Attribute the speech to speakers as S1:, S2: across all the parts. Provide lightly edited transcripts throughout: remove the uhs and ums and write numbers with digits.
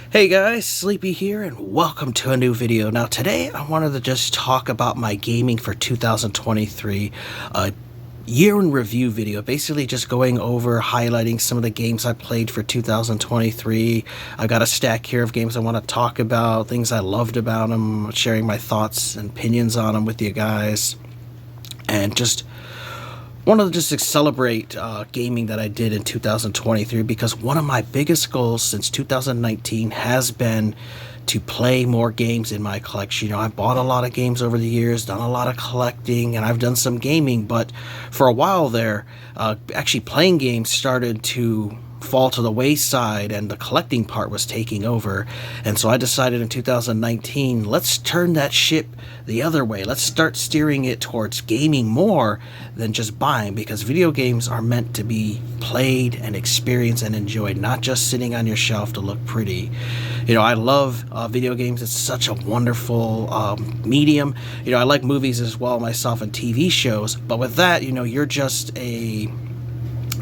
S1: Hey guys, Sleepy here, and welcome to a new video. Now today I wanted to just talk about my gaming for 2023, year in review video, basically just going over, highlighting some of the games I played for 2023. I got a stack here of games I want to talk about, things I loved about them, sharing my thoughts and opinions on them with you guys, and just wanted to just celebrate gaming that I did in 2023, because one of my biggest goals since 2019 has been to play more games in my collection. I've bought a lot of games over the years, done a lot of collecting, and I've done some gaming, but for a while there, actually playing games started to fall to the wayside and the collecting part was taking over. And so I decided in 2019, let's turn that ship the other way. Let's start steering it towards gaming more than just buying, because video games are meant to be played and experienced and enjoyed, not just sitting on your shelf to look pretty. I love video games. It's such a wonderful medium. I like movies as well myself and TV shows, but with that, you're just a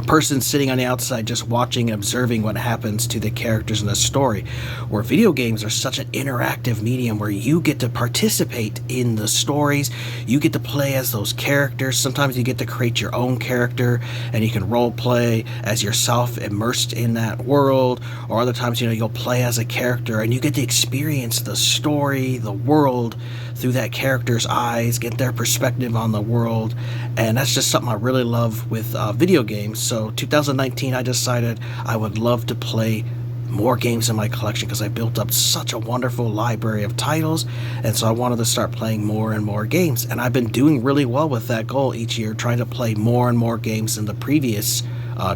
S1: person sitting on the outside just watching and observing what happens to the characters in the story, where video games are such an interactive medium where you get to participate in the stories, you get to play as those characters. Sometimes you get to create your own character and you can role play as yourself immersed in that world, or other times you'll play as a character and you get to experience the story, the world, through that character's eyes, get their perspective on the world. And that's just something I really love with video games. So 2019, I decided I would love to play more games in my collection, because I built up such a wonderful library of titles, and so I wanted to start playing more and more games. And I've been doing really well with that goal each year, trying to play more and more games than the previous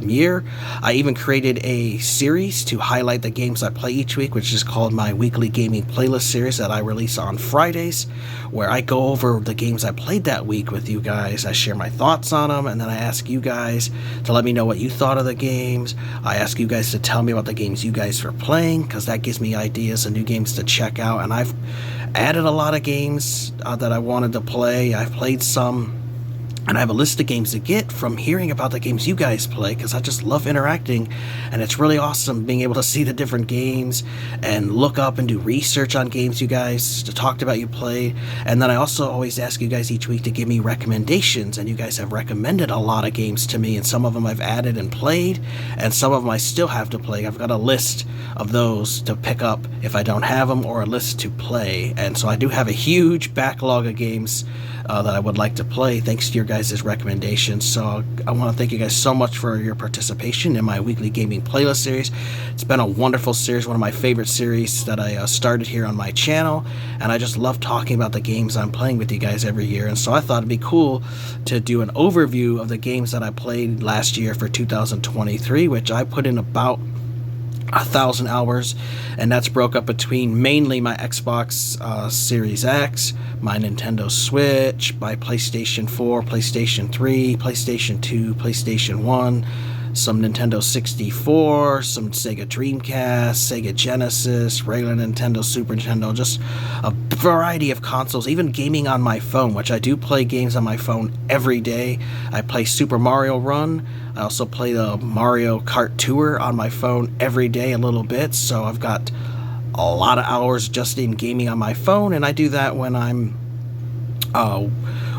S1: year. I even created a series to highlight the games I play each week, which is called my weekly gaming playlist series that I release on Fridays, where I go over the games I played that week with you guys. I share my thoughts on them, and then I ask you guys to let me know what you thought of the games. I ask you guys to tell me about the games you guys are playing, because that gives me ideas and new games to check out. And I've added a lot of games that I wanted to play. I've played some, and I have a list of games to get from hearing about the games you guys play, because I just love interacting, and it's really awesome being able to see the different games and look up and do research on games you guys talked about you played. And then I also always ask you guys each week to give me recommendations, and you guys have recommended a lot of games to me, and some of them I've added and played, and some of them I still have to play. I've got a list of those to pick up if I don't have them, or a list to play. And so I do have a huge backlog of games that I would like to play, thanks to your guys' recommendations. So I want to thank you guys so much for your participation in my weekly gaming playlist series. It's been a wonderful series, one of my favorite series that I started here on my channel, and I just love talking about the games I'm playing with you guys every year. And so I thought it'd be cool to do an overview of the games that I played last year for 2023, which I put in about 1,000 hours, and that's broke up between mainly my Xbox Series X, my Nintendo Switch, my PlayStation 4, PlayStation 3, PlayStation 2, PlayStation 1, some Nintendo 64, some Sega Dreamcast, Sega Genesis, regular Nintendo, Super Nintendo, just a variety of consoles, even gaming on my phone, which I do play games on my phone every day. I play Super Mario Run. I also play the Mario Kart Tour on my phone every day a little bit, so I've got a lot of hours just in gaming on my phone, and I do that when I'm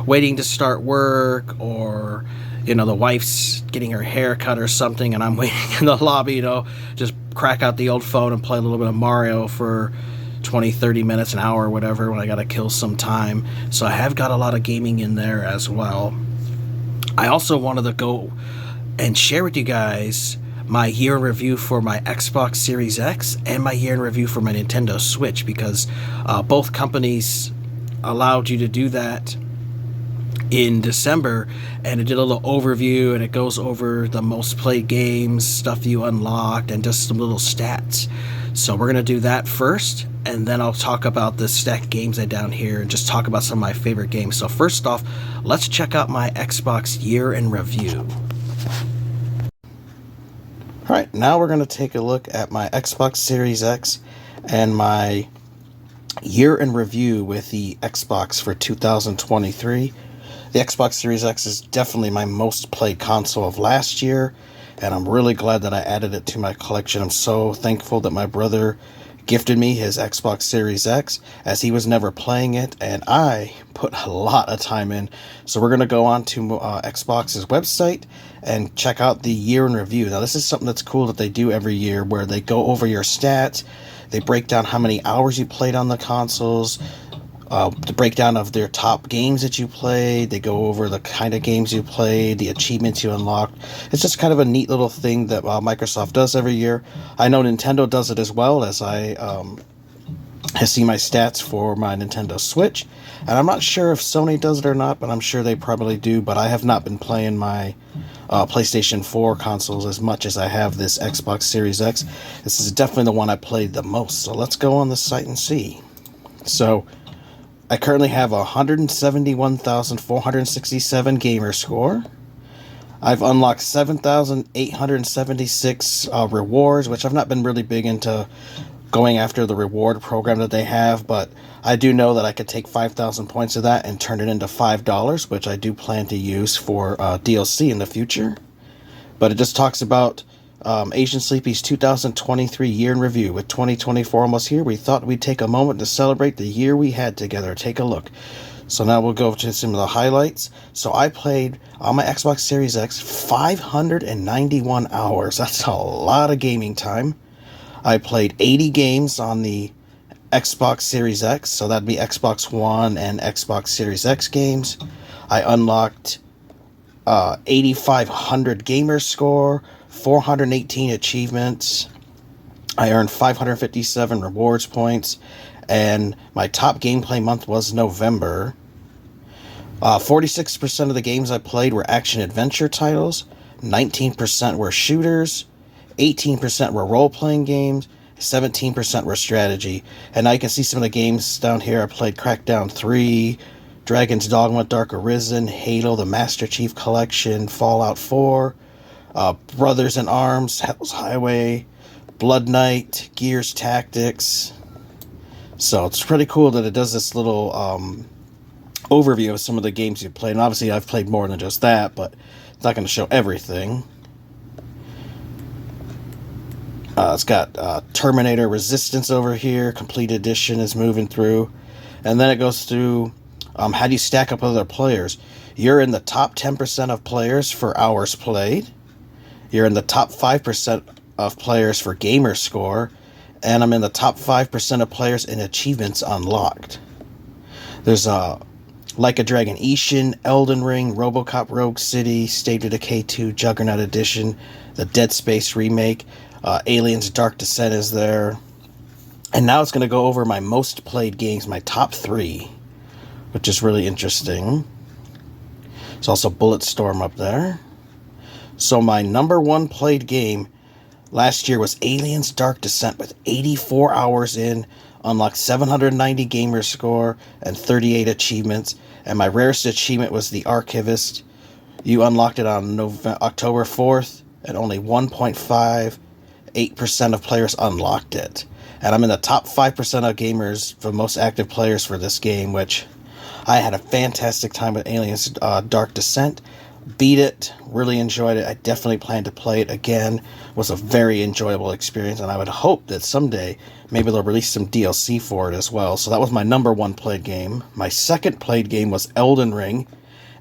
S1: waiting to start work, or the wife's getting her hair cut or something, and I'm waiting in the lobby to just crack out the old phone and play a little bit of Mario for 20, 30 minutes, an hour, or whatever, when I gotta kill some time. So I have got a lot of gaming in there as well. I also wanted to go and share with you guys my year in review for my Xbox Series X and my year in review for my Nintendo Switch, because both companies allowed you to do that in December, and it did a little overview, and it goes over the most played games, stuff you unlocked, and just some little stats. So we're going to do that first, and then I'll talk about the stacked games I down here and just talk about some of my favorite games. So first off, let's check out my Xbox year in review. Alright, now we're going to take a look at my Xbox Series X and my year in review with the Xbox for 2023. The Xbox Series X is definitely my most played console of last year, and I'm really glad that I added it to my collection. I'm so thankful that my brother gifted me his Xbox Series X, as he was never playing it, and I put a lot of time in. So we're going to go on to Xbox's website and check out the year in review. Now, this is something that's cool that they do every year, where they go over your stats, they break down how many hours you played on the consoles, the breakdown of their top games that you played. They go over the kind of games you played, the achievements you unlocked. It's just kind of a neat little thing that Microsoft does every year. I know Nintendo does it as well, as I see my stats for my Nintendo Switch. And I'm not sure if Sony does it or not, but I'm sure they probably do. But I have not been playing my PlayStation 4 consoles as much as I have this Xbox Series X. This is definitely the one I played the most. So let's go on the site and see. So I currently have 171,467 gamer score. I've unlocked 7,876 rewards, which I've not been really big into going after the reward program that they have, but I do know that I could take 5,000 points of that and turn it into $5, which I do plan to use for DLC in the future. But it just talks about Asiansleepy's 2023 year in review. With 2024 almost here, we thought we'd take a moment to celebrate the year we had together. Take a look. So now we'll go to some of the highlights. So I played on my Xbox Series X 591 hours. That's a lot of gaming time. I played 80 games on the Xbox Series X, so that'd be Xbox One and Xbox Series X games. I unlocked 8,500 gamer score, 418 achievements. I earned 557 rewards points, and my top gameplay month was November. 46% of the games I played were action-adventure titles, 19% were shooters, 18% were role-playing games, 17% were strategy. And now you can see some of the games down here. I played Crackdown 3, Dragon's Dogma Dark Arisen, Halo, the Master Chief Collection, Fallout 4, Brothers in Arms, Hell's Highway, Blood Knight, Gears Tactics. So it's pretty cool that it does this little overview of some of the games you played. And obviously I've played more than just that, but it's not going to show everything. It's got Terminator Resistance over here. Complete Edition is moving through. And then it goes through how do you stack up with other players. You're in the top 10% of players for hours played. You're in the top 5% of players for gamer score. And I'm in the top 5% of players in achievements unlocked. There's Like a Dragon Ishin, Elden Ring, RoboCop Rogue City, State of Decay 2, Juggernaut Edition, the Dead Space remake, Aliens Dark Descent is there. And now it's going to go over my most played games, my top 3, which is really interesting. There's also Bulletstorm up there. So my number 1 played game last year was Aliens Dark Descent with 84 hours in, unlocked 790 gamer score, and 38 achievements. And my rarest achievement was the Archivist. You unlocked it on October 4th, and only 1.58% of players unlocked it. And I'm in the top 5% of gamers for most active players for this game, which I had a fantastic time with Aliens Dark Descent. Beat it, really enjoyed it. I definitely plan to play it again. It was a very enjoyable experience, and I would hope that someday maybe they'll release some DLC for it as well. So that was my number 1 played game. My second played game was Elden Ring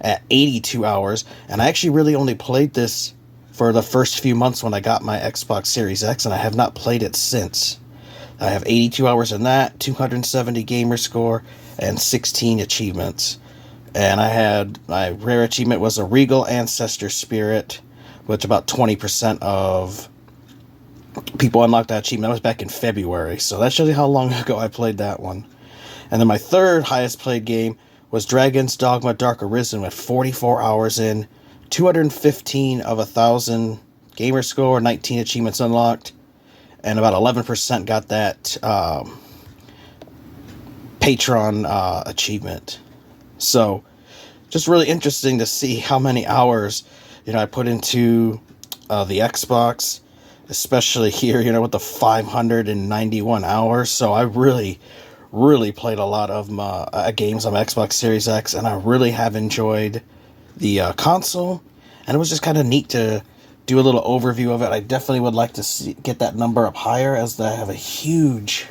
S1: at 82 hours, and I actually really only played this for the first few months when I got my Xbox Series X, and I have not played it since. I have 82 hours in that, 270 gamer score, and 16 achievements. And I had, my rare achievement was a Regal Ancestor Spirit, which about 20% of people unlocked that achievement. That was back in February, so that shows you how long ago I played that one. And then my third highest played game was Dragon's Dogma Dark Arisen with 44 hours in, 215 of 1,000 gamer score, 19 achievements unlocked, and about 11% got that Patron achievement. So, just really interesting to see how many hours, I put into the Xbox, especially here, with the 591 hours. So I really played a lot of games on my Xbox Series X, and I really have enjoyed the console. And it was just kind of neat to do a little overview of it. I definitely would like to get that number up higher, as I have a huge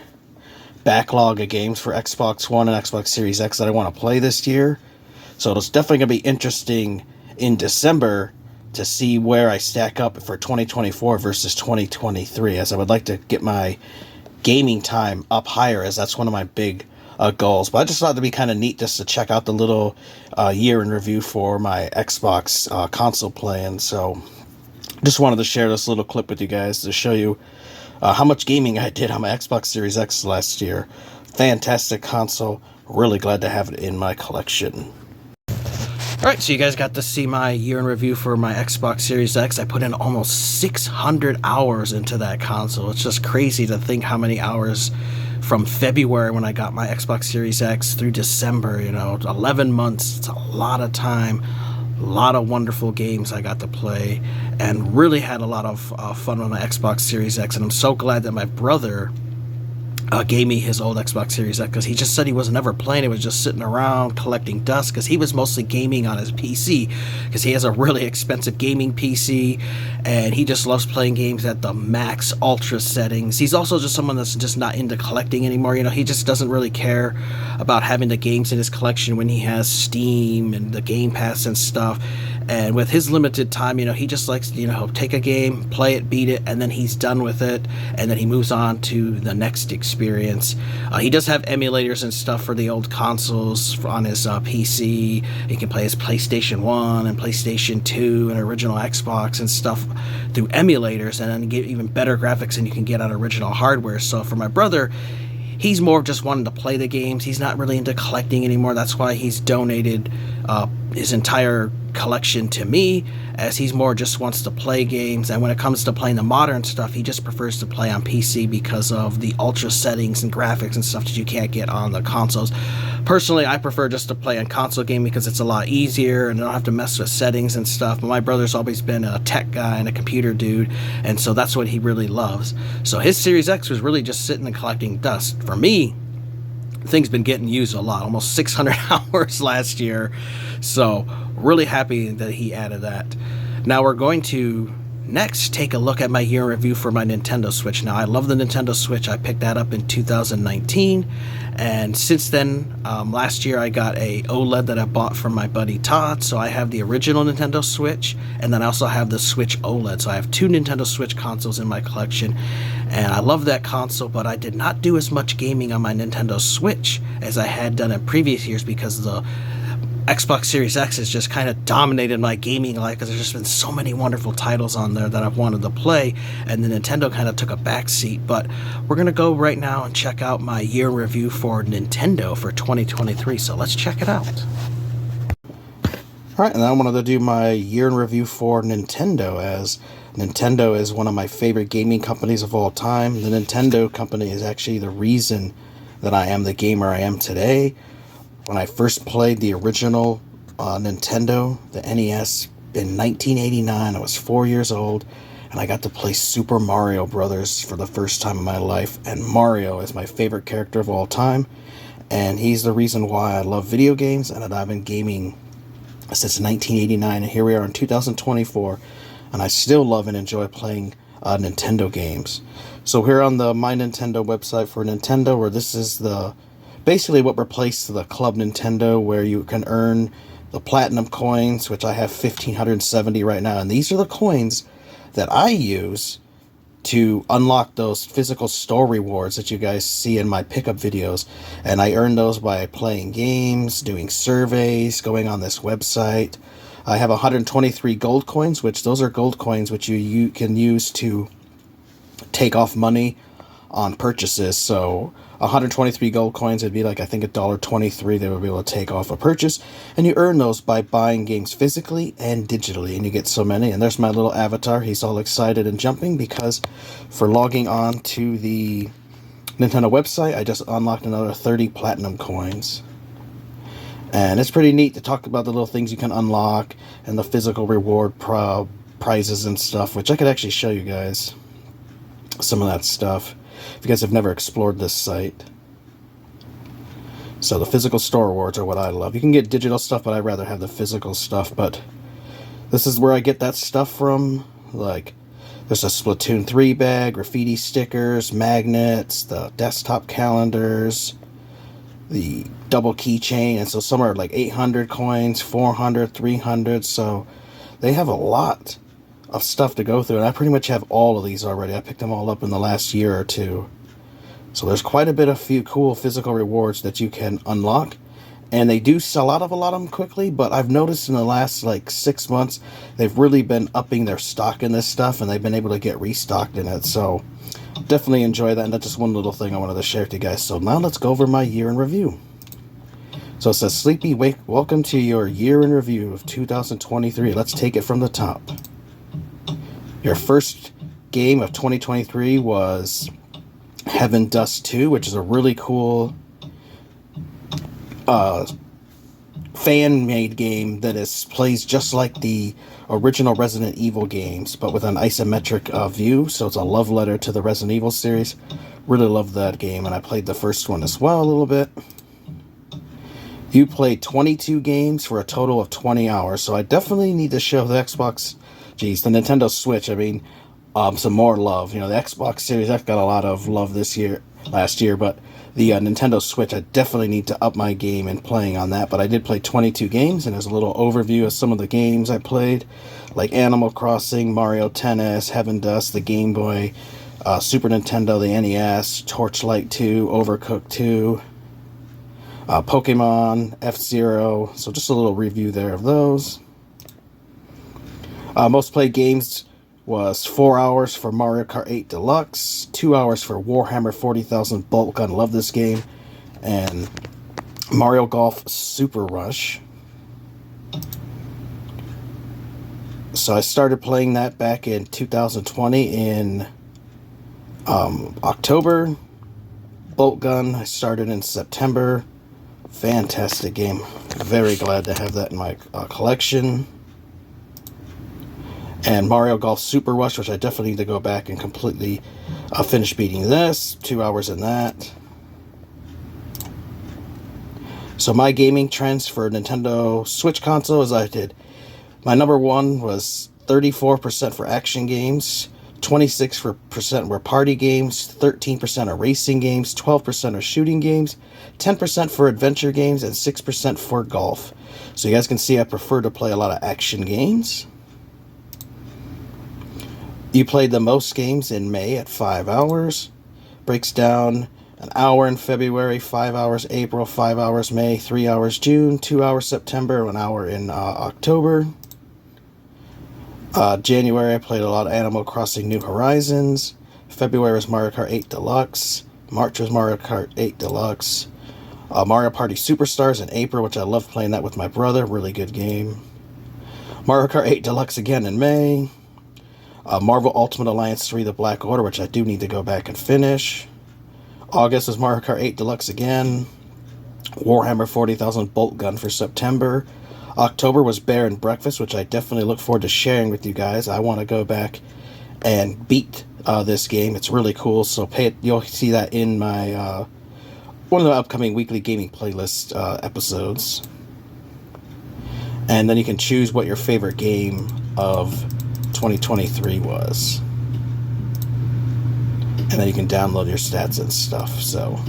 S1: backlog of games for Xbox One and Xbox Series X that I want to play this year. So it's definitely going to be interesting in December to see where I stack up for 2024 versus 2023, as I would like to get my gaming time up higher, as that's one of my big goals. But I just thought it'd be kind of neat just to check out the little year in review for my Xbox console plan. So just wanted to share this little clip with you guys to show you how much gaming I did on my Xbox Series X last year. Fantastic console. Really glad to have it in my collection. Alright, so you guys got to see my year in review for my Xbox Series X. I put in almost 600 hours into that console. It's just crazy to think how many hours from February when I got my Xbox Series X through December, 11 months. It's a lot of time, a lot of wonderful games I got to play, and really had a lot of fun with my Xbox Series X. And I'm so glad that my brother gave me his old Xbox Series X, because he just said he wasn't ever playing. It was just sitting around collecting dust, because he was mostly gaming on his PC, because he has a really expensive gaming PC, and he just loves playing games at the max ultra settings. He's also just someone that's just not into collecting anymore. He just doesn't really care about having the games in his collection when he has Steam and the Game Pass and stuff. And with his limited time, he just likes to, take a game, play it, beat it, and then he's done with it, and then he moves on to the next experience. He does have emulators and stuff for the old consoles on his PC. He can play his PlayStation 1 and PlayStation 2 and original Xbox and stuff through emulators, and then get even better graphics than you can get on original hardware. So for my brother, he's more just wanting to play the games. He's not really into collecting anymore. That's why he's donated his entire collection to me, as he's more just wants to play games. And when it comes to playing the modern stuff, he just prefers to play on PC because of the ultra settings and graphics and stuff that you can't get on the consoles. Personally, I prefer just to play on console gaming because it's a lot easier and I don't have to mess with settings and stuff. But my brother's always been a tech guy and a computer dude, and so that's what he really loves. So his Series X was really just sitting and collecting dust. For me, thing's been getting used a lot, almost 600 hours last year. So really happy that he added that. Now we're going to next take a look at my year in review for my Nintendo Switch. Now I love the Nintendo Switch. I picked that up in 2019, and since then, last year I got a OLED that I bought from my buddy Todd. So I have the original Nintendo Switch, and then I also have the Switch OLED. So I have two Nintendo Switch consoles in my collection, and I love that console, but I did not do as much gaming on my Nintendo Switch as I had done in previous years, because the Xbox Series X has just kind of dominated my gaming life, because there's just been so many wonderful titles on there that I've wanted to play, and the Nintendo kind of took a back seat. But we're going to go right now and check out my year review for Nintendo for 2023, so let's check it out. Alright, and I wanted to do my year in review for Nintendo, as Nintendo is one of my favorite gaming companies of all time. The Nintendo company is actually the reason that I am the gamer I am today. When I first played the original Nintendo, the NES, in 1989, I was 4 years old, and I got to play Super Mario Brothers for the first time in my life. And Mario is my favorite character of all time, and he's the reason why I love video games and that I've been gaming since 1989, and here we are in 2024, and I still love and enjoy playing Nintendo games. So here on the My Nintendo website for Nintendo, where this is the basically what replaced the Club Nintendo, where you can earn the platinum coins, which I have 1,570 right now, and these are the coins that I use to unlock those physical store rewards that you guys see in my pickup videos. And I earn those by playing games, doing surveys, going on this website. I have 123 gold coins, which those are gold coins which you can use to take off money on purchases. So 123 gold coins would be like, I think, $1.23 they would be able to take off a purchase, and you earn those by buying games physically and digitally, and you get so many. And there's my little avatar. He's all excited and jumping because for logging on to the Nintendo website, I just unlocked another 30 platinum coins. And it's pretty neat to talk about the little things you can unlock and the physical reward prizes and stuff, which I could actually show you guys some of that stuff if you guys have never explored this site. So the physical store rewards are what I love. You can get digital stuff, but I'd rather have the physical stuff. But this is where I get that stuff from, like There's a Splatoon 3 bag, graffiti stickers, magnets, the desktop calendars, the double keychain, and so some are like 800 coins, 400, 300, so they have a lot of stuff to go through, and I pretty much have all of these already. I picked them all up in the last year or two. So there's quite a bit of few cool physical rewards that you can unlock. And they do sell out of a lot of them quickly, but I've noticed in the last like 6 months, they've really been upping their stock in this stuff, and they've been able to get restocked in it. So definitely enjoy that, and that's just one little thing I wanted to share with you guys. So now let's go over my year in review. So it says, Sleepy, welcome to your year in review of 2023. Let's take it from the top. Your first game of 2023 was Heaven Dust 2, which is a really cool fan-made game that plays just like the original Resident Evil games, but with an isometric view. So it's a love letter to the Resident Evil series. Really love that game, and I played the first one as well a little bit. You played 22 games for a total of 20 hours, so I definitely need to show the the Nintendo Switch, I mean, some more love. You know, the Xbox Series X got a lot of love last year, but the Nintendo Switch, I definitely need to up my game in playing on that. But I did play 22 games, and there's a little overview of some of the games I played, like Animal Crossing, Mario Tennis, Heaven Dust, the Game Boy, Super Nintendo, the NES, Torchlight 2, Overcooked 2, Pokemon, F-Zero. So just a little review there of those. Most played games was 4 hours for Mario Kart 8 Deluxe, 2 hours for Warhammer 40,000 Bolt Gun, love this game, and Mario Golf Super Rush. So I started playing that back in 2020 in October. Bolt Gun I started in September. Fantastic game. Very glad to have that in my collection. And Mario Golf Super Rush, which I definitely need to go back and completely finish beating this. 2 hours in that. So my gaming trends for Nintendo Switch console is I did. My number one was 34% for action games, 26% were party games, 13% are racing games, 12% are shooting games, 10% for adventure games, and 6% for golf. So you guys can see I prefer to play a lot of action games. You played the most games in May at 5 hours. Breaks down an hour in February, 5 hours April, 5 hours May, 3 hours June, 2 hours September, 1 hour in October. January I played a lot of Animal Crossing New Horizons. February was Mario Kart 8 Deluxe. March was Mario Kart 8 Deluxe. Mario Party Superstars in April, which I loved playing that with my brother. Really good game. Mario Kart 8 Deluxe again in May. Marvel Ultimate Alliance 3 The Black Order, which I do need to go back and finish. August was Mario Kart 8 Deluxe again. Warhammer 40,000 Bolt Gun for September. October was Bear and Breakfast, which I definitely look forward to sharing with you guys. I want to go back and beat this game. It's really cool, so you'll see that in my one of the upcoming weekly gaming playlist episodes. And then you can choose what your favorite game of 2023 was. And then you can download your stats and stuff. So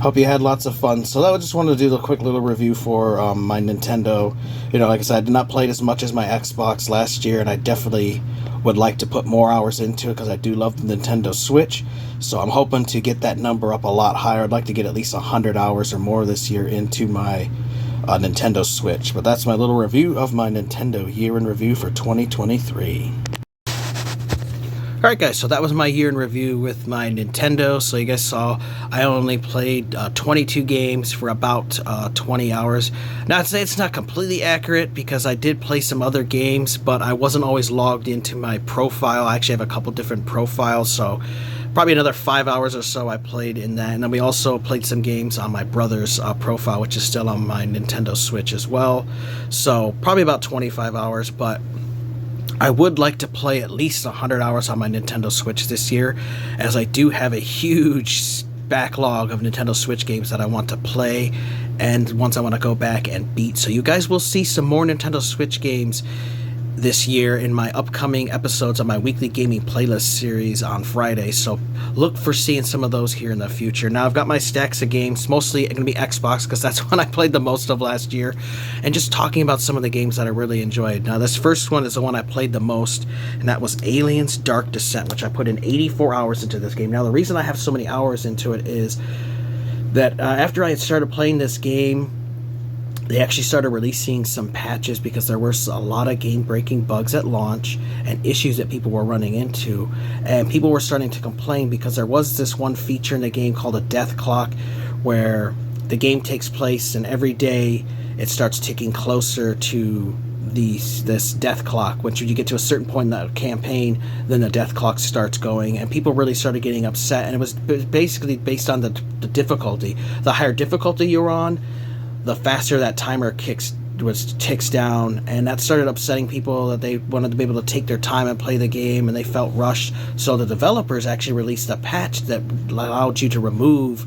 S1: hope you had lots of fun. So I just wanted to do a quick little review for my Nintendo. You know, like I said, I did not play it as much as my Xbox last year, and I definitely would like to put more hours into it because I do love the Nintendo Switch. So I'm hoping to get that number up a lot higher. I'd like to get at least 100 hours or more this year into my Nintendo Switch. But that's my little review of my Nintendo year in review for 2023. Alright guys, so that was my year in review with my Nintendo. So you guys saw I only played 22 games for about 20 hours. Not to say it's not completely accurate because I did play some other games, but I wasn't always logged into my profile. I actually have a couple different profiles, so probably another 5 hours or so I played in that. And then we also played some games on my brother's profile, which is still on my Nintendo Switch as well. So probably about 25 hours, but I would like to play at least 100 hours on my Nintendo Switch this year, as I do have a huge backlog of Nintendo Switch games that I want to play and ones I want to go back and beat. So you guys will see some more Nintendo Switch games this year in my upcoming episodes of my weekly gaming playlist series on Friday, so look for seeing some of those here in the future. Now, I've got my stacks of games, mostly going to be Xbox, because that's when I played the most of last year, and just talking about some of the games that I really enjoyed. Now, this first one is the one I played the most, and that was Aliens Dark Descent, which I put in 84 hours into this game. Now, the reason I have so many hours into it is that after I had started playing this game, they actually started releasing some patches because there were a lot of game-breaking bugs at launch and issues that people were running into. And people were starting to complain because there was this one feature in the game called a death clock, where the game takes place and every day it starts ticking closer to this death clock. Once you get to a certain point in the campaign, then the death clock starts going, and people really started getting upset. And it was basically based on the difficulty. The higher difficulty you were on, the faster that timer ticks down, and that started upsetting people, that they wanted to be able to take their time and play the game, and they felt rushed. So the developers actually released a patch that allowed you to remove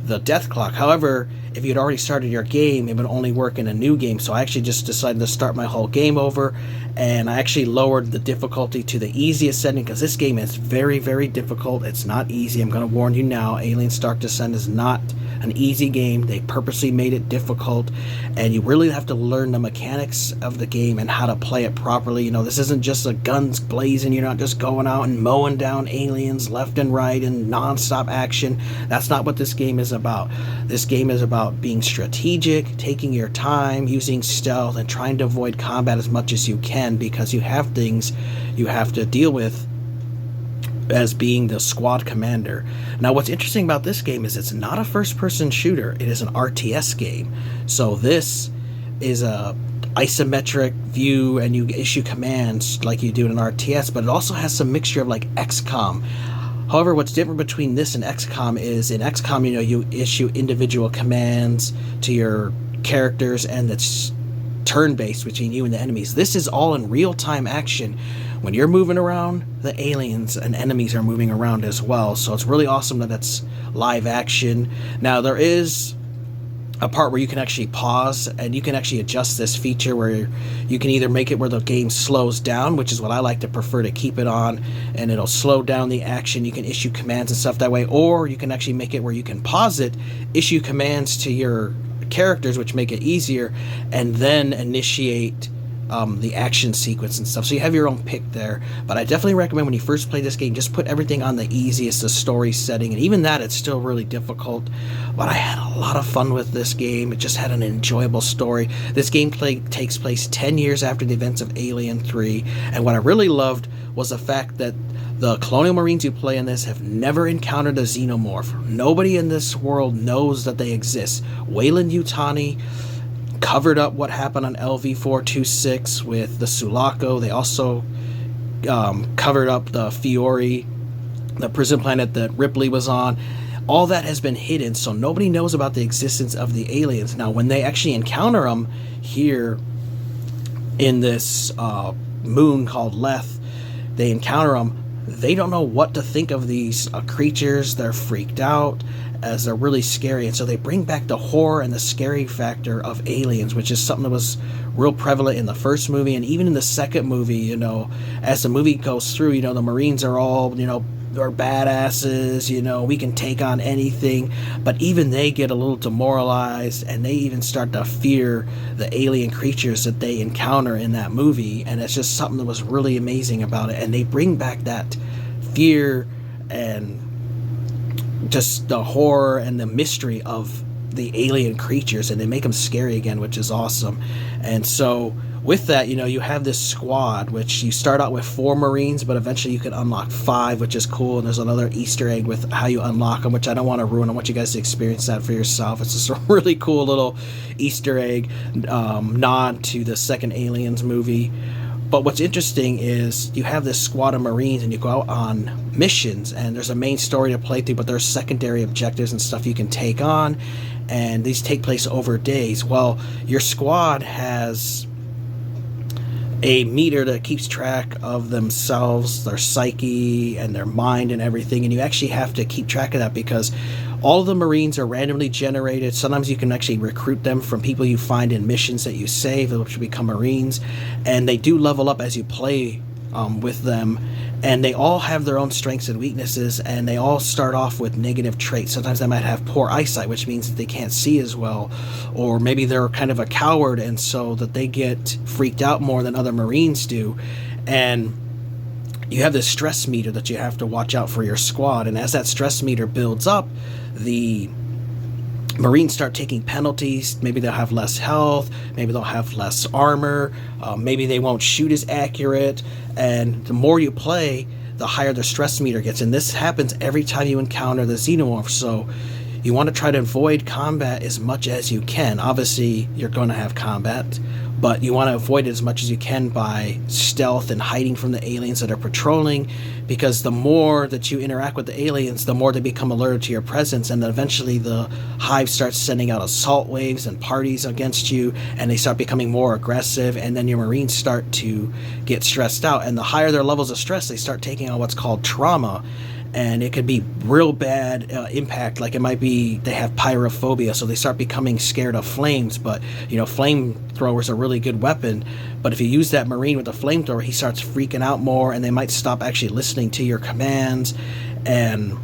S1: the death clock. However, if you'd already started your game, it would only work in a new game. So I actually just decided to start my whole game over, and I actually lowered the difficulty to the easiest setting, because this game is very, very difficult. It's not easy. I'm going to warn you now. Aliens Dark Descent is not an easy game. They purposely made it difficult, and you really have to learn the mechanics of the game and how to play it properly. You know, this isn't just a guns blazing. You're not just going out and mowing down aliens left and right and non-stop action. That's not what this game is about. This game is about being strategic, taking your time, using stealth, and trying to avoid combat as much as you can, because you have things you have to deal with as being the squad commander. Now, what's interesting about this game is it's not a first-person shooter. It is an RTS game. So this is a isometric view, and you issue commands like you do in an RTS, but it also has some mixture of like XCOM. However, what's different between this and XCOM is in XCOM, you issue individual commands to your characters, and it's turn-based between you and the enemies. This is all in real-time action. When you're moving around, the aliens and enemies are moving around as well. So it's really awesome that it's live action. Now, there is a part where you can actually pause, and you can actually adjust this feature where you can either make it where the game slows down, which is what I like to prefer, to keep it on, and it'll slow down the action. You can issue commands and stuff that way, or you can actually make it where you can pause it, issue commands to your characters, which make it easier, and then initiate the action sequence and stuff. So you have your own pick there. But I definitely recommend when you first play this game, just put everything on the easiest, the story setting, and even that, it's still really difficult. But I had a lot of fun with this game. It just had an enjoyable story. This gameplay takes place 10 years after the events of Alien 3, and what I really loved was the fact that the Colonial Marines you play in this have never encountered a xenomorph. Nobody in this world knows that they exist. Weyland-Yutani covered up what happened on LV-426 with the Sulaco. They also covered up the Fiore, the prison planet that Ripley was on. All that has been hidden, so nobody knows about the existence of the aliens. Now, when they actually encounter them here in this moon called Leth, they encounter them. They don't know what to think of these creatures. They're freaked out, as they're really scary, and so they bring back the horror and the scary factor of aliens, which is something that was real prevalent in the first movie, and even in the second movie. As the movie goes through, the Marines are all, they're badasses, we can take on anything, but even they get a little demoralized, and they even start to fear the alien creatures that they encounter in that movie, and it's just something that was really amazing about it. And they bring back that fear and just the horror and the mystery of the alien creatures, and they make them scary again, which is awesome. And so with that, you have this squad, which you start out with 4 Marines, but eventually you can unlock 5, which is cool. And there's another Easter egg with how you unlock them, which I don't want to ruin. I want you guys to experience that for yourself. It's just a really cool little Easter egg nod to the second Aliens movie. But what's interesting is you have this squad of Marines, and you go out on missions, and there's a main story to play through, but there's secondary objectives and stuff you can take on, and these take place over days. Well, your squad has a meter that keeps track of themselves, their psyche, and their mind and everything, and you actually have to keep track of that, because All of the Marines are randomly generated. Sometimes you can actually recruit them from people you find in missions that you save, which become Marines. And they do level up as you play with them. And they all have their own strengths and weaknesses, and they all start off with negative traits. Sometimes they might have poor eyesight, which means that they can't see as well. Or maybe they're kind of a coward, and so that they get freaked out more than other Marines do. And you have this stress meter that you have to watch out for your squad. And as that stress meter builds up, the Marines start taking penalties. Maybe they'll have less health, maybe they'll have less armor, maybe they won't shoot as accurate, and the more you play, the higher the stress meter gets. And this happens every time you encounter the Xenomorph, so you want to try to avoid combat as much as you can. Obviously, you're going to have combat, but you want to avoid it as much as you can by stealth and hiding from the aliens that are patrolling, because the more that you interact with the aliens, the more they become alerted to your presence, and then eventually the hive starts sending out assault waves and parties against you, and they start becoming more aggressive, and then your Marines start to get stressed out. And the higher their levels of stress, they start taking on what's called trauma. And it could be real bad impact. Like, it might be they have pyrophobia, so they start becoming scared of flames. But, you know, flamethrowers are a really good weapon. But if you use that Marine with a flamethrower, he starts freaking out more, and they might stop actually listening to your commands. And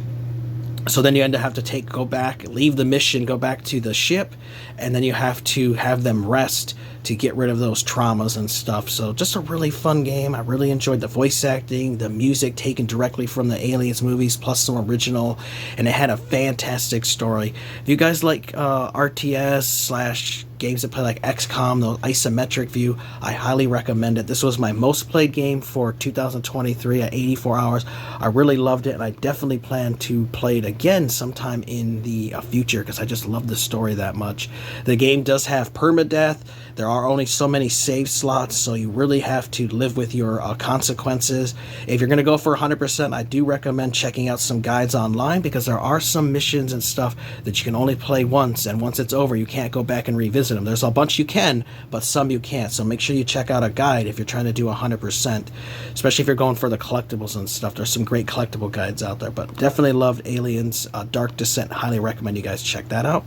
S1: so then you end up have to go back, leave the mission, go back to the ship, and then you have to have them rest to get rid of those traumas and stuff. So just a really fun game. I really enjoyed the voice acting, the music taken directly from the Aliens movies, plus some original, and it had a fantastic story. If you guys like RTS / games that play like XCOM, the isometric view, I highly recommend it. This was my most played game for 2023 at 84 hours. I really loved it, and I definitely plan to play it again sometime in the future, because I just love the story that much. The game does have permadeath. There are only so many save slots, so you really have to live with your consequences. If you're going to go for 100%, I do recommend checking out some guides online, because there are some missions and stuff that you can only play once, and once it's over, you can't go back and revisit them. There's a bunch you can, but some you can't, so make sure you check out a guide if you're trying to do 100%, especially if you're going for the collectibles and stuff. There's some great collectible guides out there, but definitely loved Aliens Dark Descent. Highly recommend you guys check that out.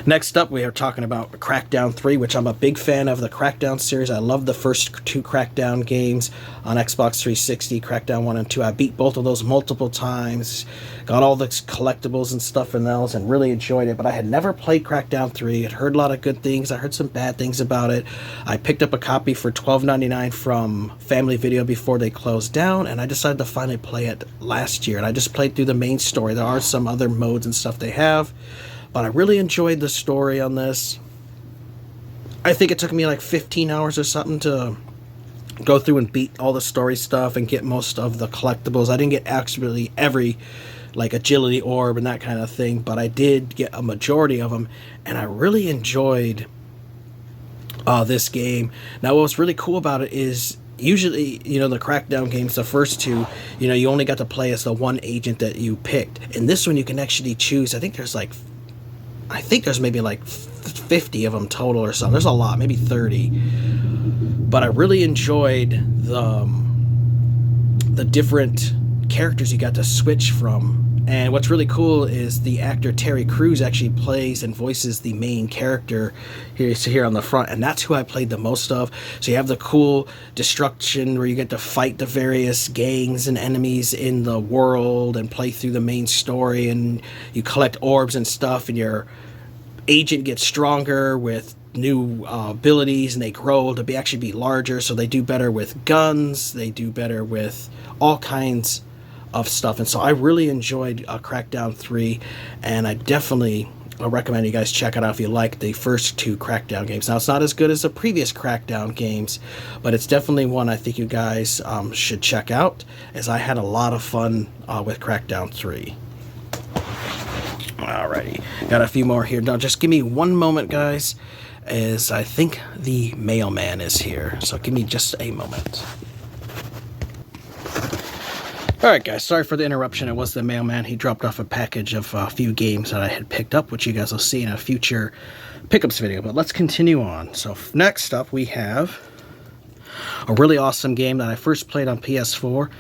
S1: Next up, we are talking about Crackdown 3, which I'm a big fan of the Crackdown series. I love the first two Crackdown games on Xbox 360, Crackdown 1 and 2. I beat both of those multiple times, got all the collectibles and stuff in those, and really enjoyed it. But I had never played Crackdown 3. I'd heard a lot of good things. I heard some bad things about it. I picked up a copy for $12.99 from Family Video before they closed down, and I decided to finally play it last year. And I just played through the main story. There are some other modes and stuff they have, but I really enjoyed the story on this. I think it took me like 15 hours or something to go through and beat all the story stuff and get most of the collectibles. I didn't get actually every, like, agility orb and that kind of thing, but I did get a majority of them, and I really enjoyed this game. Now, what was really cool about it is, usually, you know, the Crackdown games, the first two, you know, you only got to play as the one agent that you picked. In this one, you can actually choose, I think there's maybe like 50 of them total or something. There's a lot, maybe 30. But I really enjoyed the different characters you got to switch from. And what's really cool is the actor Terry Crews actually plays and voices the main character here on the front, and that's who I played the most of. So you have the cool destruction where you get to fight the various gangs and enemies in the world and play through the main story, and you collect orbs and stuff, and your agent gets stronger with new abilities, and they grow to actually be larger, so they do better with guns, they do better with all kinds of stuff. And so I really enjoyed Crackdown 3, and I definitely recommend you guys check it out if you like the first two Crackdown games. Now, it's not as good as the previous Crackdown games, but it's definitely one I think you guys should check out, as I had a lot of fun with Crackdown 3. Alrighty, got a few more here. Now, just give me one moment, guys, as I think the mailman is here. So give me just a moment. Alright guys, sorry for the interruption. It was the mailman. He dropped off a package of a few games that I had picked up, which you guys will see in a future pickups video. But let's continue on. So next up we have a really awesome game that I first played on PS4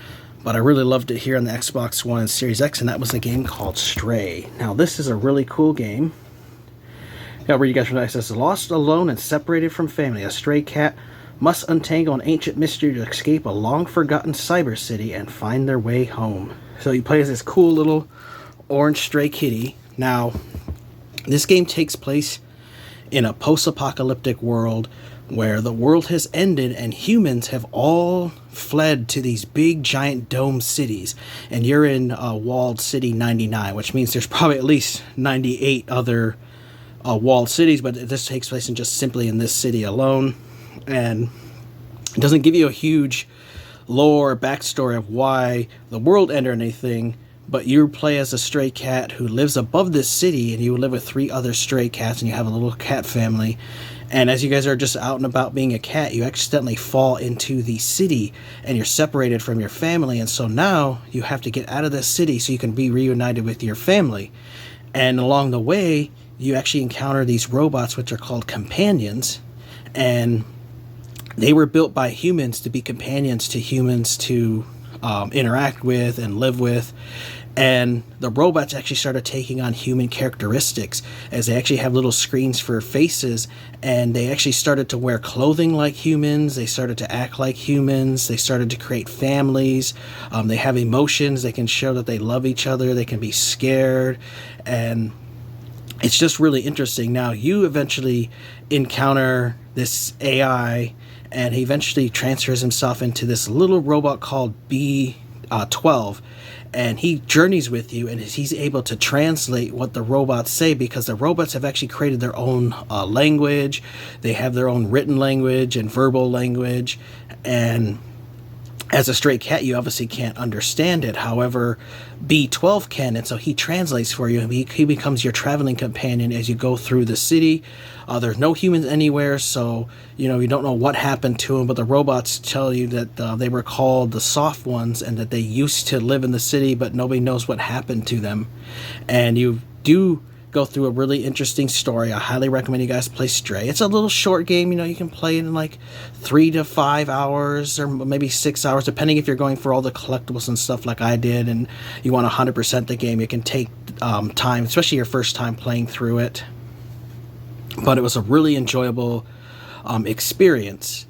S1: but I really loved it here on the Xbox One and Series X, and that was a game called Stray. Now, this is a really cool game. I'll read you guys from the says, lost, alone, and separated from family, a stray cat must untangle an ancient mystery to escape a long-forgotten cyber city and find their way home. So you play as this cool little orange stray kitty. Now, this game takes place in a post-apocalyptic world where the world has ended and humans have all fled to these big giant dome cities, and you're in walled city 99, which means there's probably at least 98 other walled cities, but this takes place in just simply in this city alone, and it doesn't give you a huge lore or backstory of why the world ended or anything, but you play as a stray cat who lives above this city, and you live with 3 other stray cats, and you have a little cat family. And as you guys are just out and about being a cat, you accidentally fall into the city, and you're separated from your family, and so now you have to get out of this city so you can be reunited with your family. And along the way, you actually encounter these robots, which are called companions, and they were built by humans to be companions to humans to interact with and live with. And the robots actually started taking on human characteristics, as they actually have little screens for faces, and they actually started to wear clothing like humans. They started to act like humans. They started to create families. They have emotions. They can show that they love each other. They can be scared, and it's just really interesting. Now, you eventually encounter this AI, and he eventually transfers himself into this little robot called B12, and he journeys with you, and he's able to translate what the robots say, because the robots have actually created their own language. They have their own written language and verbal language, and as a stray cat, you obviously can't understand it. However, B12 can, and so he translates for you, and he becomes your traveling companion as you go through the city. There's no humans anywhere, so you don't know what happened to them, but the robots tell you that they were called the soft ones, and that they used to live in the city, but nobody knows what happened to them. And you do go through a really interesting story. I highly recommend you guys play Stray. It's a little short game. You can play it in like 3 to 5 hours, or maybe 6 hours, depending if you're going for all the collectibles and stuff like I did, and you want 100% the game. It can take time, especially your first time playing through it. But it was a really enjoyable experience,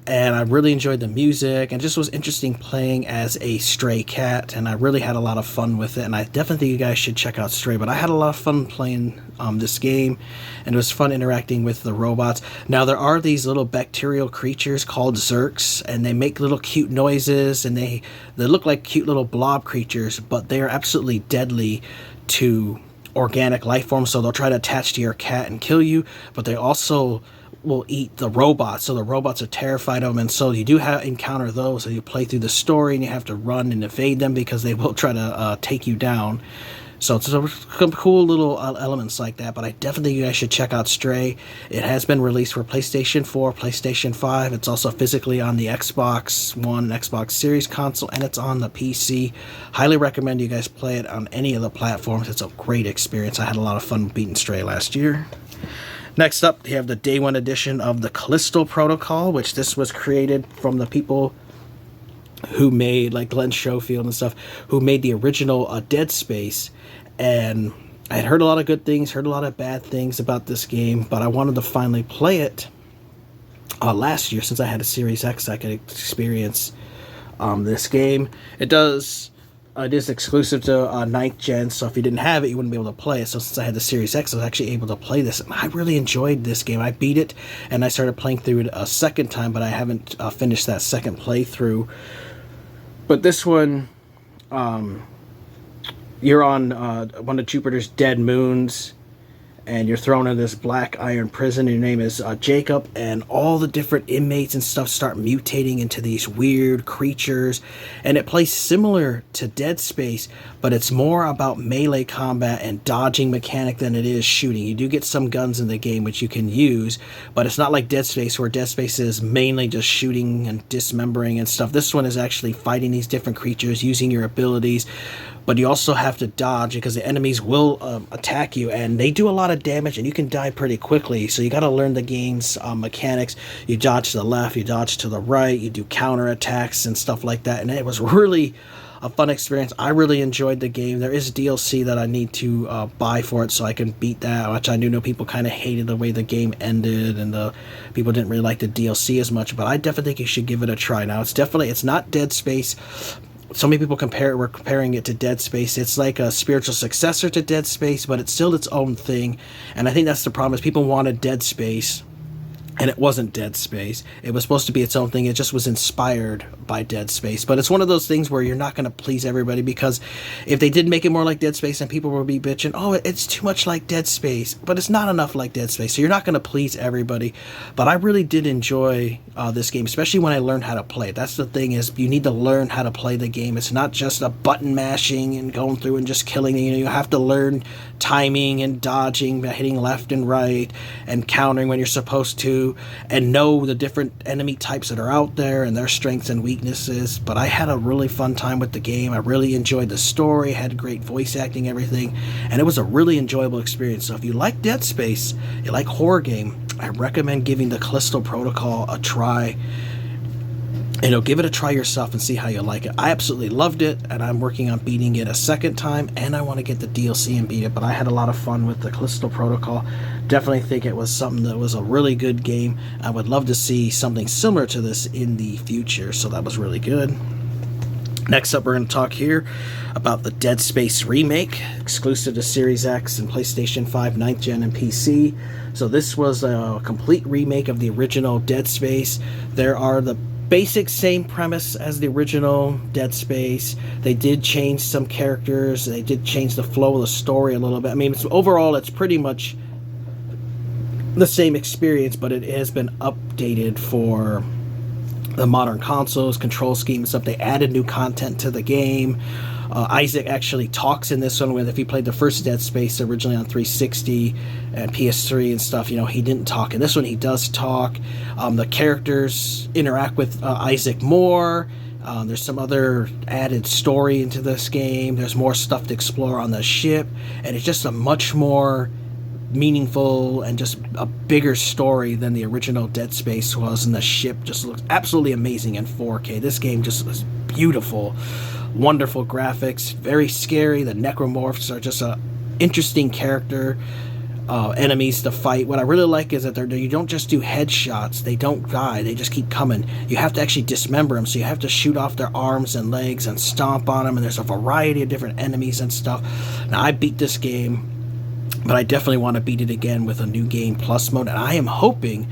S1: and I really enjoyed the music, and just was interesting playing as a stray cat, and I really had a lot of fun with it, and I definitely think you guys should check out Stray. But I had a lot of fun playing this game, and it was fun interacting with the robots. Now, there are these little bacterial creatures called Zerks, and they make little cute noises, and they look like cute little blob creatures, but they are absolutely deadly to organic life forms, so they'll try to attach to your cat and kill you, but they also will eat the robots, so the robots are terrified of them, and so you do encounter those, and you play through the story, and you have to run and evade them because they will try to take you down. So it's some cool little elements like that, but I definitely think you guys should check out Stray. It has been released for PlayStation 4, PlayStation 5. It's also physically on the Xbox One, Xbox Series console, and it's on the PC. Highly recommend you guys play it on any of the platforms. It's a great experience. I had a lot of fun beating Stray last year. Next up, we have the Day 1 edition of the Callisto Protocol, which this was created from the people who made, like Glenn Schofield and stuff, who made the original Dead Space. And I had heard a lot of good things, heard a lot of bad things about this game, but I wanted to finally play it last year. Since I had a Series X, I could experience this game. It is exclusive to 9th gen, so if you didn't have it, you wouldn't be able to play it. So since I had the Series X, I was actually able to play this, and I really enjoyed this game. I beat it, and I started playing through it a second time, but I haven't finished that second playthrough. But this one, you're on one of Jupiter's dead moons, and you're thrown in this black iron prison. Your name is Jacob, and all the different inmates and stuff start mutating into these weird creatures, and it plays similar to Dead Space, but it's more about melee combat and dodging mechanic than it is shooting. You do get some guns in the game which you can use, but it's not like Dead Space, where Dead Space is mainly just shooting and dismembering and stuff. This one is actually fighting these different creatures, using your abilities, but you also have to dodge because the enemies will attack you, and they do a lot of damage and you can die pretty quickly. So you got to learn the game's mechanics. You dodge to the left, you dodge to the right, you do counter attacks and stuff like that. And it was really a fun experience. I really enjoyed the game. There is DLC that I need to buy for it so I can beat that, which I know people kind of hated the way the game ended and the people didn't really like the DLC as much, but I definitely think you should give it a try. Now, it's not Dead Space. So many people were comparing it to Dead Space. It's like a spiritual successor to Dead Space, but it's still its own thing. And I think that's the problem, is people wanted Dead Space, and it wasn't Dead Space. It was supposed to be its own thing. It just was inspired by Dead Space. But it's one of those things where you're not going to please everybody, because if they did make it more like Dead Space, then people will be bitching, oh, it's too much like Dead Space. But it's not enough like Dead Space, so you're not going to please everybody. But I really did enjoy this game, especially when I learned how to play it. That's the thing, is you need to learn how to play the game. It's not just a button mashing and going through and just killing. You have to learn timing and dodging, hitting left and right, and countering when you're supposed to, and know the different enemy types that are out there and their strengths and weaknesses. But I had a really fun time with the game. I really enjoyed the story, had great voice acting, everything, and it was a really enjoyable experience. So if you like Dead Space, you like horror game, I recommend giving the Callisto Protocol a try. Give it a try yourself and see how you like it. I absolutely loved it, and I'm working on beating it a second time, and I want to get the DLC and beat it, but I had a lot of fun with the Callisto Protocol. Definitely think it was something that was a really good game. I would love to see something similar to this in the future, so that was really good. Next up, we're going to talk here about the Dead Space remake, exclusive to Series X and PlayStation 5, 9th Gen, and PC. So this was a complete remake of the original Dead Space. There are the basic same premise as the original Dead Space. They did change some characters. They did change the flow of the story a little bit. I mean, overall, it's pretty much the same experience, but it has been updated for the modern consoles, control scheme and stuff. They added new content to the game. Isaac actually talks in this one, if you played the first Dead Space originally on 360 and PS3 and stuff, he didn't talk. In this one, he does talk. The characters interact with Isaac more. There's some other added story into this game. There's more stuff to explore on the ship, and it's just a much more meaningful and just a bigger story than the original Dead Space was, and the ship just looks absolutely amazing in 4K. This game just looks beautiful. Wonderful graphics, very scary. The necromorphs are just a interesting character, enemies to fight. What I really like is that you don't just do headshots. They don't die. They just keep coming. You have to actually dismember them, so you have to shoot off their arms and legs and stomp on them, and there's a variety of different enemies and stuff. Now, I beat this game, but I definitely want to beat it again with a new game plus mode, and I am hoping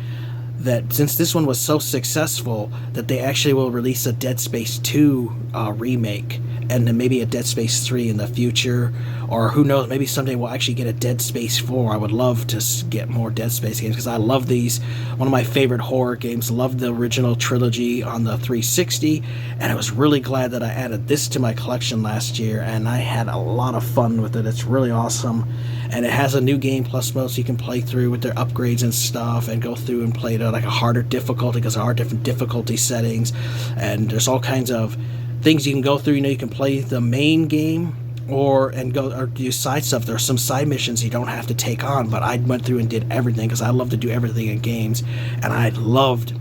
S1: that since this one was so successful, that they actually will release a Dead Space 2 remake, and then maybe a Dead Space 3 in the future, or who knows, maybe someday we'll actually get a Dead Space 4. I would love to get more Dead Space games, because I love these. One of my favorite horror games. Loved the original trilogy on the 360, and I was really glad that I added this to my collection last year, and I had a lot of fun with it. It's really awesome, and it has a new game plus mode, so you can play through with their upgrades and stuff, and go through and play it at like a harder difficulty, because there are different difficulty settings, and there's all kinds of things you can go through. You can play the main game or do side stuff. There are some side missions you don't have to take on, but I went through and did everything, because I love to do everything in games, and I loved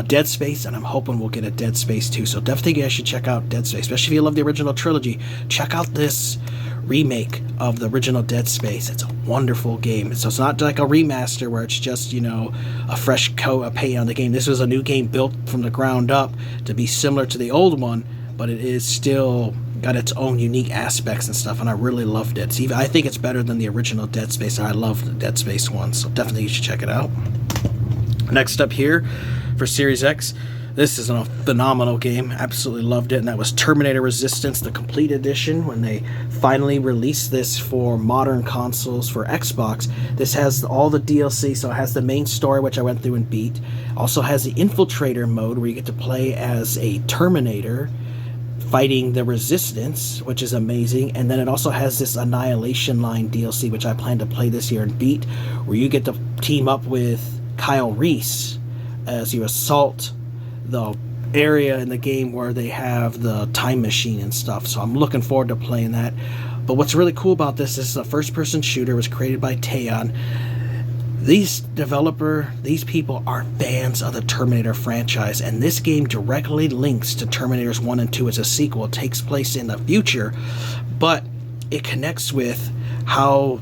S1: Dead Space, and I'm hoping we'll get a Dead Space 2. So definitely you guys should check out Dead Space, especially if you love the original trilogy. Check out this remake of the original Dead Space. It's a wonderful game. So it's not like a remaster where it's just, a fresh coat of paint on the game. This was a new game built from the ground up to be similar to the old one, but it is still got its own unique aspects and stuff, and I really loved it. So I think it's better than the original Dead Space, and I loved the Dead Space 1, so definitely you should check it out. Next up here for Series X, this is a phenomenal game. Absolutely loved it, and that was Terminator Resistance, the complete edition. When they finally released this for modern consoles for Xbox, this has all the DLC, so it has the main story, which I went through and beat. Also has the Infiltrator mode, where you get to play as a Terminator fighting the Resistance, which is amazing. And then it also has this Annihilation Line DLC, which I plan to play this year and beat, where you get to team up with Kyle Reese as you assault the area in the game where they have the time machine and stuff. So I'm looking forward to playing that. But what's really cool about this is a first-person shooter. It was created by Teon. These people are fans of the Terminator franchise, and this game directly links to Terminators 1 and 2 as a sequel. It takes place in the future, but it connects with how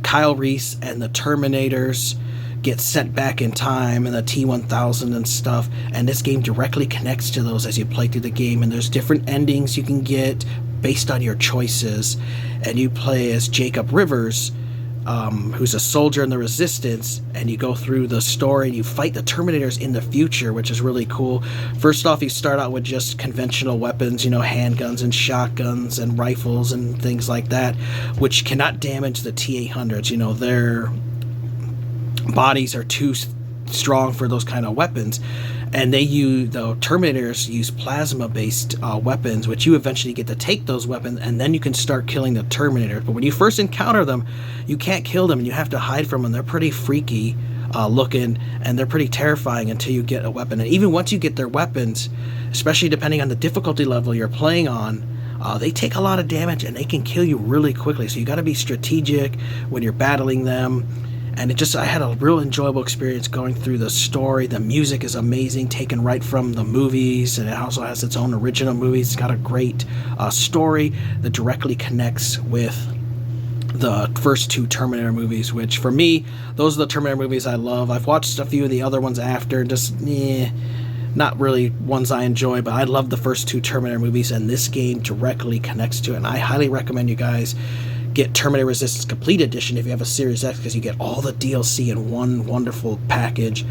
S1: Kyle Reese and the Terminators get sent back in time, and the T-1000 and stuff, and this game directly connects to those as you play through the game. And there's different endings you can get based on your choices, and you play as Jacob Rivers, who's a soldier in the Resistance, and you go through the story and you fight the Terminators in the future, which is really cool. First off, you start out with just conventional weapons, handguns and shotguns and rifles and things like that, which cannot damage the T-800s. Their bodies are too strong for those kind of weapons. And the Terminators use plasma-based weapons, which you eventually get to take those weapons, and then you can start killing the Terminators. But when you first encounter them, you can't kill them, and you have to hide from them. They're pretty freaky looking, and they're pretty terrifying until you get a weapon. And even once you get their weapons, especially depending on the difficulty level you're playing on, they take a lot of damage, and they can kill you really quickly. So you got to be strategic when you're battling them. And I had a real enjoyable experience going through the story. The music is amazing, taken right from the movies, and it also has its own original movies. It's got a great story that directly connects with the first two Terminator movies, which for me, those are the Terminator movies I love. I've watched a few of the other ones after, not really ones I enjoy, but I love the first two Terminator movies, and this game directly connects to it. And I highly recommend you guys get Terminator Resistance Complete Edition if you have a Series X, because you get all the DLC in one wonderful package.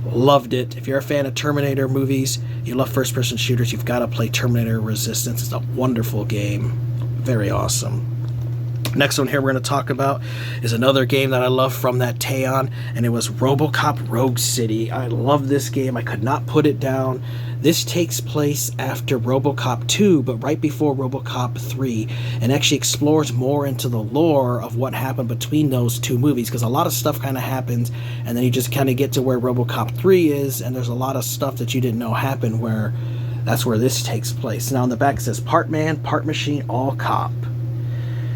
S1: Loved it. If you're a fan of Terminator movies, you love first-person shooters, you've got to play Terminator Resistance. It's a wonderful game. Very awesome. Next one here we're going to talk about is another game that I love from that Teon, and it was RoboCop Rogue City. I love this game. I could not put it down. This takes place after RoboCop 2, but right before RoboCop 3, and actually explores more into the lore of what happened between those two movies, because a lot of stuff kind of happens, and then you just kind of get to where RoboCop 3 is, and there's a lot of stuff that you didn't know happened where that's where this takes place. Now on the back it says, part man, part machine, all cop.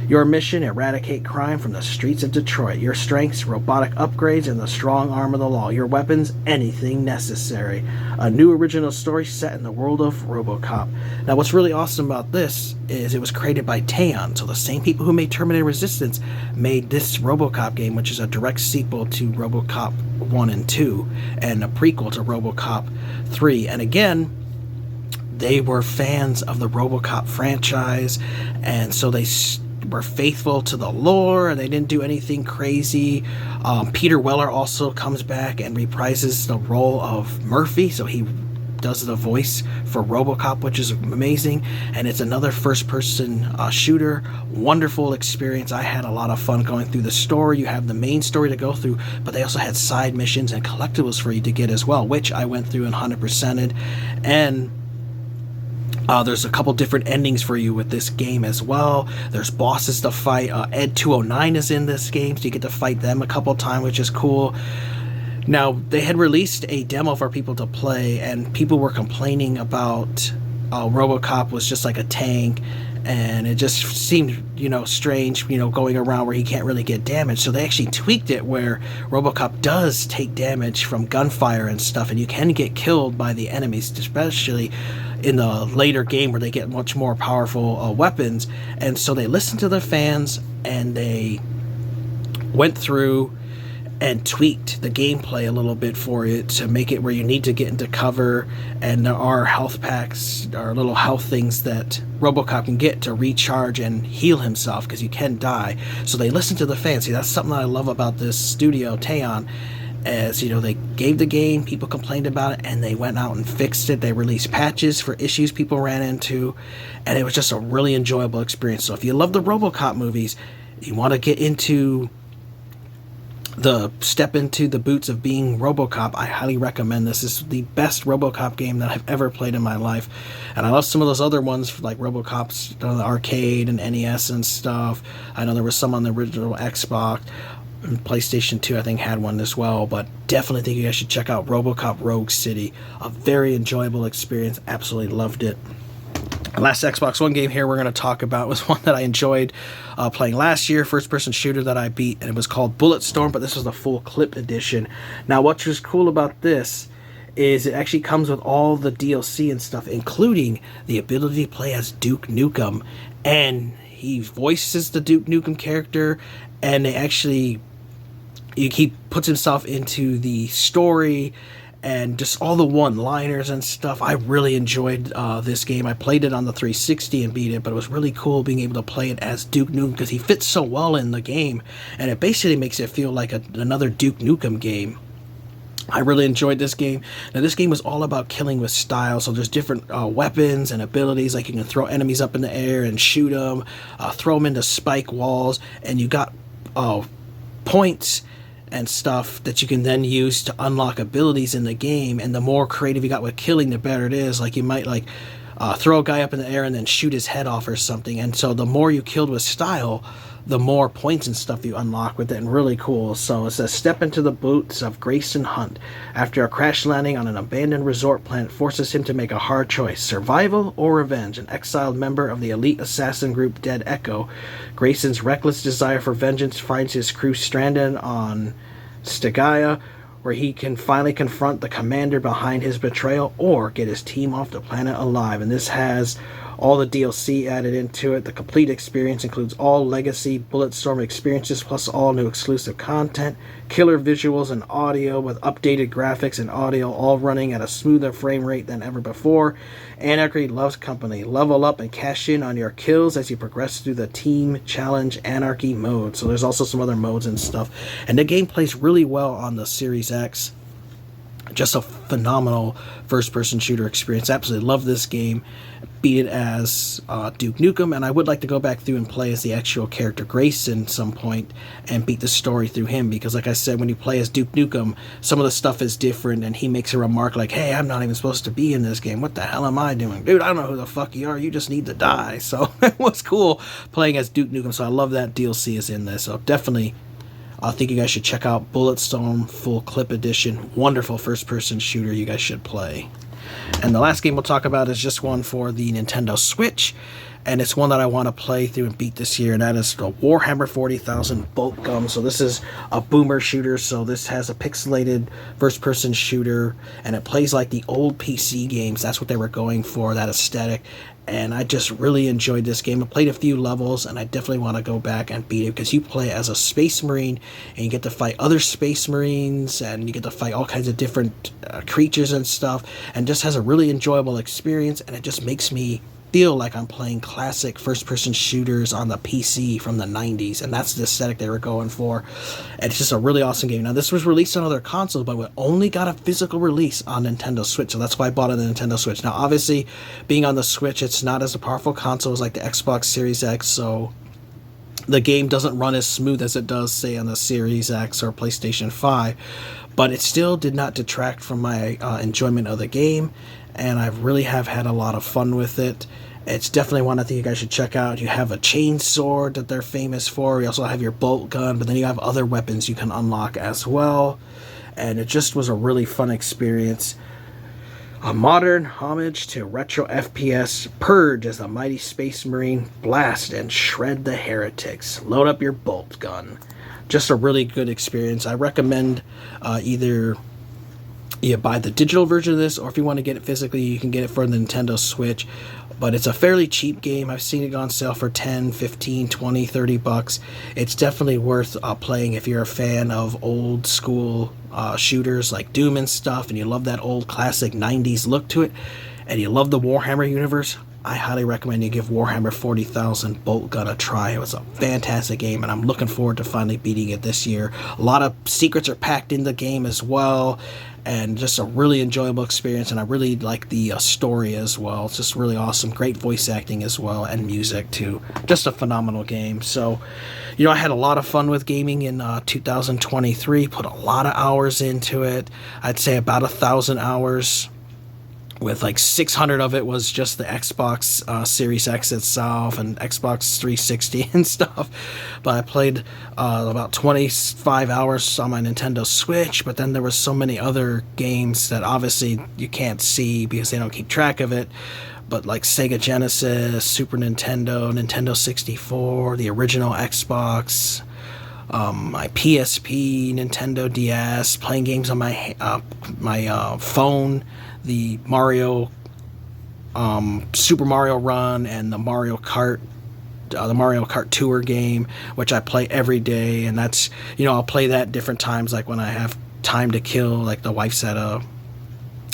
S1: Your mission, eradicate crime from the streets of Detroit. Your strengths, robotic upgrades, and the strong arm of the law. Your weapons, anything necessary. A new original story set in the world of RoboCop. Now, what's really awesome about this is it was created by Teon. So the same people who made Terminator Resistance made this RoboCop game, which is a direct sequel to RoboCop 1 and 2, and a prequel to RoboCop 3. And again, they were fans of the RoboCop franchise, and so they were faithful to the lore, and they didn't do anything crazy. Peter Weller also comes back and reprises the role of Murphy, so he does the voice for RoboCop, which is amazing. And it's another first-person shooter. Wonderful experience. I had a lot of fun going through the story. You have the main story to go through, but they also had side missions and collectibles for you to get as well, which I went through and 100%ed. And there's a couple different endings for you with this game as well. There's bosses to fight. Ed 209 is in this game, so you get to fight them a couple times, which is cool. Now, they had released a demo for people to play, and people were complaining about RoboCop was just like a tank, and it just seemed, strange, going around where he can't really get damage. So they actually tweaked it where RoboCop does take damage from gunfire and stuff, and you can get killed by the enemies, especially in the later game where they get much more powerful weapons. And so they listened to the fans, and they went through and tweaked the gameplay a little bit for it to make it where you need to get into cover, and there are health packs or little health things that RoboCop can get to recharge and heal himself, because you can die. So they listened to the fans. See, that's something that I love about this studio, Teon, as they gave the game, people complained about it, and they went out and fixed it. They released patches for issues people ran into, and it was just a really enjoyable experience. So if you love the RoboCop movies, you want to get into step into the boots of being RoboCop, I highly recommend this. This is the best RoboCop game that I've ever played in my life. And I love some of those other ones, like RoboCop's the arcade and NES and stuff. I know there was some on the original Xbox. And PlayStation 2, I think, had one as well, but definitely think you guys should check out RoboCop Rogue City. A very enjoyable experience. Absolutely loved it. The last Xbox One game here we're going to talk about was one that I enjoyed playing last year, first-person shooter that I beat, and it was called Bulletstorm, but this was the full clip edition. Now, what was cool about this is it actually comes with all the DLC and stuff, including the ability to play as Duke Nukem, and he voices the Duke Nukem character, and they actually... he puts himself into the story and just all the one-liners and stuff. I really enjoyed this game. I played it on the 360 and beat it, but it was really cool being able to play it as Duke Nukem because he fits so well in the game, and it basically makes it feel like another Duke Nukem game. I really enjoyed this game. Now, this game was all about killing with style, so there's different weapons and abilities, like you can throw enemies up in the air and shoot them, throw them into spike walls, and you got points and stuff that you can then use to unlock abilities in the game, and the more creative you got with killing, the better it is. Like, you might throw a guy up in the air and then shoot his head off or something, and so the more you killed with style, the more points and stuff you unlock with it, and really cool. So it says, step into the boots of Grayson Hunt. After a crash landing on an abandoned resort planet forces him to make a hard choice, survival or revenge. An exiled member of the elite assassin group Dead Echo, Grayson's reckless desire for vengeance finds his crew stranded on Stegaya, where he can finally confront the commander behind his betrayal or get his team off the planet alive. And this has all the DLC added into it. The complete experience includes all legacy Bulletstorm experiences plus all new exclusive content, killer visuals and audio with updated graphics and audio, all running at a smoother frame rate than ever before. Anarchy loves company. Level up and cash in on your kills as you progress through the Team Challenge Anarchy mode. So there's also some other modes and stuff. And the game plays really well on the Series X. Just a phenomenal first-person shooter experience. Absolutely love this game. Beat it as Duke Nukem, and I would like to go back through and play as the actual character Grayson some point and beat the story through him, because like I said, when you play as Duke Nukem, some of the stuff is different, and he makes a remark like, hey, I'm not even supposed to be in this game. What the hell am I doing? Dude, I don't know who the fuck you are. You just need to die. So it was cool playing as Duke Nukem, so I love that DLC is in this. So definitely, I think you guys should check out Bulletstorm Full Clip Edition. Wonderful first-person shooter you guys should play. And the last game we'll talk about is just one for the Nintendo Switch, and it's one that I want to play through and beat this year, and that is the Warhammer 40,000 Bolt Gun. So this is a boomer shooter, so this has a pixelated first-person shooter, and it plays like the old PC games. That's what they were going for, that aesthetic. And I just really enjoyed this game. I played a few levels, and I definitely want to go back and beat it, because you play as a space marine, and you get to fight other space marines, and you get to fight all kinds of different creatures and stuff, and just has a really enjoyable experience, and it just makes me feel like I'm playing classic first-person shooters on the PC from the 90s, and that's the aesthetic they were going for. And it's just a really awesome game. Now, this was released on other consoles, but we only got a physical release on Nintendo Switch, so that's why I bought it on the Nintendo Switch. Now, obviously, being on the Switch, it's not as a powerful console as like the Xbox Series X, so the game doesn't run as smooth as it does, say, on the Series X or PlayStation 5, but it still did not detract from my enjoyment of the game, and I really have had a lot of fun with it. It's definitely one I think you guys should check out. You have a chainsword that they're famous for. You also have your bolt gun, but then you have other weapons you can unlock as well. And it just was a really fun experience. A modern homage to retro FPS. Purge as the mighty space marine. Blast and shred the heretics. Load up your bolt gun. Just a really good experience. I recommend either you buy the digital version of this, or if you want to get it physically, you can get it for the Nintendo Switch. But it's a fairly cheap game. I've seen it go on sale for 10, 15, 20, 30 bucks. It's definitely worth playing if you're a fan of old school shooters like Doom and stuff, and you love that old classic 90s look to it, and you love the Warhammer universe. I highly recommend you give Warhammer 40,000 Bolt Gun a try. It was a fantastic game, and I'm looking forward to finally beating it this year. A lot of secrets are packed in the game as well, and just a really enjoyable experience, and I really like the story as well. It's just really awesome. Great voice acting as well, and music too. Just a phenomenal game. So, you know, I had a lot of fun with gaming in 2023, put a lot of hours into it. I'd say about 1,000 hours with like 600 of it was just the Xbox Series X itself and Xbox 360 and stuff. But I played about 25 hours on my Nintendo Switch, but then there was so many other games that obviously you can't see because they don't keep track of it. But like Sega Genesis, Super Nintendo, Nintendo 64, the original Xbox, my PSP, Nintendo DS, playing games on my phone, the Super Mario Run, and the Mario Kart Tour game, which I play every day. And that's, I'll play that different times, like when I have time to kill, like the wife's at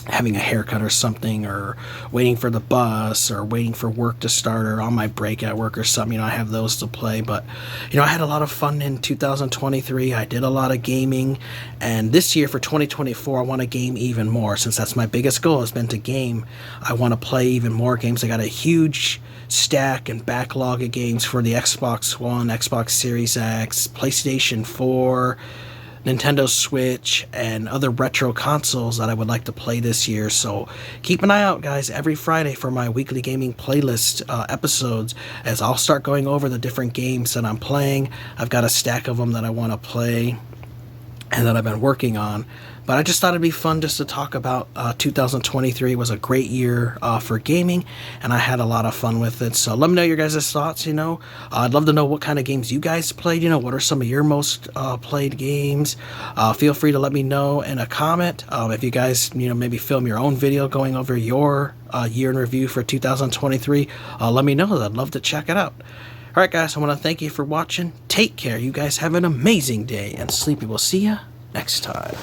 S1: having a haircut or something, or waiting for the bus, or waiting for work to start, or on my break at work or something. I have those to play. But I had a lot of fun in 2023. I did a lot of gaming, and this year for 2024 I want to game even more, since that's my biggest goal, has been to game. I want to play even more games. I got a huge stack and backlog of games for the Xbox One, Xbox Series X, PlayStation 4, Nintendo Switch, and other retro consoles that I would like to play this year. So keep an eye out, guys, every Friday for my weekly gaming playlist episodes, as I'll start going over the different games that I'm playing. I've got a stack of them that I want to play and that I've been working on. But I just thought it'd be fun just to talk about 2023. Was a great year for gaming, and I had a lot of fun with it. So let me know your guys' thoughts. I'd love to know what kind of games you guys played. What are some of your most played games? Feel free to let me know in a comment. If you guys, maybe film your own video going over your year in review for 2023, let me know. I'd love to check it out. All right, guys, I want to thank you for watching. Take care. You guys have an amazing day, and Sleepy will see you next time.